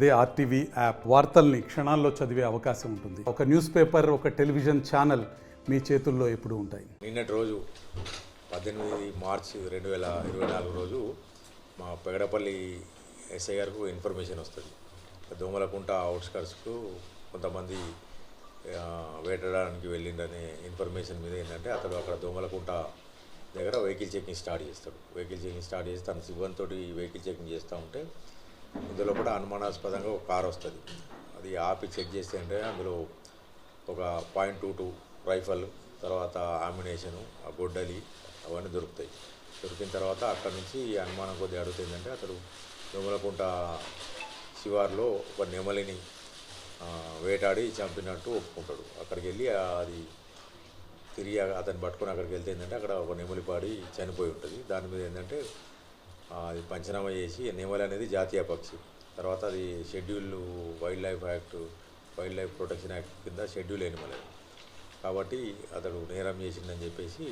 అదే RTV app వార్తల్ని క్షణాల్లో చదివే అవకాశం ఉంటుంది. ఒక న్యూస్ పేపర్, ఒక టెలివిజన్ ఛానల్ మీ చేతుల్లో ఎప్పుడూ ఉంటాయి. నిన్నటి రోజు 18 మార్చి 2024 రోజు మా పెగడపల్లి ఎస్ఐ గారికి ఇన్ఫర్మేషన్ వస్తుంది. దోమలకుంట అవుట్స్కట్స్కు కొంతమంది వేటడానికి వెళ్ళిండనే ఇన్ఫర్మేషన్ మీద ఏంటంటే అతడు అక్కడ దోమలకుంట దగ్గర వెహికల్ చెకింగ్ స్టార్ట్ చేస్తాడు. వెహికల్ చెకింగ్ స్టార్ట్ చేసి తన సిబ్బందితో వెహికల్ చెకింగ్ చేస్తూ ఉంటే ఇందులో కూడా అనుమానాస్పదంగా ఒక కారు వస్తుంది. అది ఆపి చెక్ చేస్తే అంటే అందులో ఒక .22 రైఫల్, తర్వాత ఆమ్యునేషను, ఆ గొడ్డలి అవన్నీ దొరుకుతాయి. దొరికిన తర్వాత అక్కడ నుంచి అనుమానం కొద్దిగా అడుగుతుందంటే అతడు దొంగలకుంట శివార్లో ఒక నెమలిని వేటాడి చంపినట్టు ఒప్పుకుంటాడు. అక్కడికి వెళ్ళి అది తిరిగి అతన్ని పట్టుకొని అక్కడికి వెళ్తే ఏంటంటే అక్కడ ఒక నెమలి పాడి చనిపోయి ఉంటుంది. దాని మీద ఏంటంటే అది పంచనామా చేసి నెమలి అనేది జాతీయ పక్షి, తర్వాత అది schedule wild life protection act కింద షెడ్యూల్ ఎనిమల్ కాబట్టి అతడు నేరం చేసిందని చెప్పేసి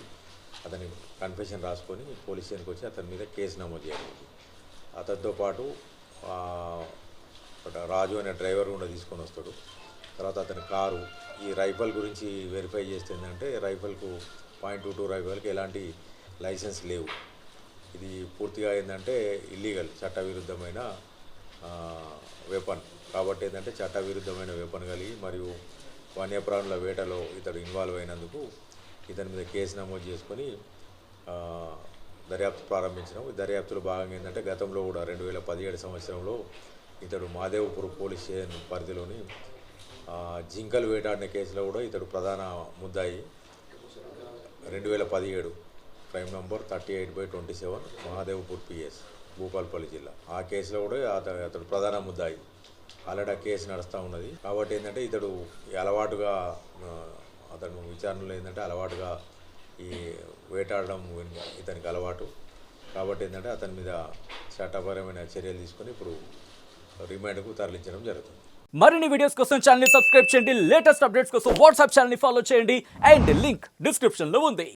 అతని కన్ఫెషన్ రాసుకొని పోలీస్ స్టేషన్కి వచ్చి అతని మీద కేసు నమోదు చేయాలి. అతనితో పాటు రాజు అనే డ్రైవర్ కూడా తీసుకొని వస్తాడు. తర్వాత అతని కారు, ఈ రైఫల్ గురించి వెరిఫై చేస్తే ఏంటంటే రైఫల్కు .22 రైఫల్కి ఎలాంటి లైసెన్స్ లేవు. ఇది పూర్తిగా ఏంటంటే ఇల్లీగల్, చట్టవిరుద్ధమైన వెపన్. కాబట్టి ఏంటంటే చట్టవిరుద్ధమైన వెపన్ కలిగి మరియు వన్యప్రాణుల వేటలో ఇతడు ఇన్వాల్వ్ అయినందుకు ఇతని మీద కేసు నమోదు చేసుకొని దర్యాప్తు ప్రారంభించినాం. ఈ దర్యాప్తులో భాగంగా ఏంటంటే గతంలో కూడా 2017 సంవత్సరంలో ఇతడు మాదేవపూర్ పోలీస్ స్టేషన్ పరిధిలోని జింకలు వేటాడిన కేసులో కూడా ఇతడు ప్రధాన ముద్దాయి. 2017 crime number 38/27 Mahadevpur PS, Bhupalpally జిల్లా. ఆ కేసులో కూడా అతడు ప్రధాన ముద్దాయి. ఆల్రెడీ ఆ కేసు నడుస్తూ ఉన్నది. కాబట్టి ఏంటంటే ఇతడు అలవాటుగా అతను విచారణలో ఏంటంటే అలవాటుగా ఈ వేటాడడం ఇతనికి అలవాటు. కాబట్టి ఏంటంటే అతని మీద చట్టపరమైన చర్యలు తీసుకొని ఇప్పుడు రిమాండ్కు తరలించడం జరుగుతుంది. మరిన్ని వీడియోస్ కోసం ఛానల్ ని సబ్స్క్రైబ్ చేయండి. లేటెస్ట్ అప్డేట్స్ కోసం వాట్సాప్ ఛానల్ ని ఫాలో చేయండి. అండ్ లింక్ డిస్క్రిప్షన్ లో ఉంది.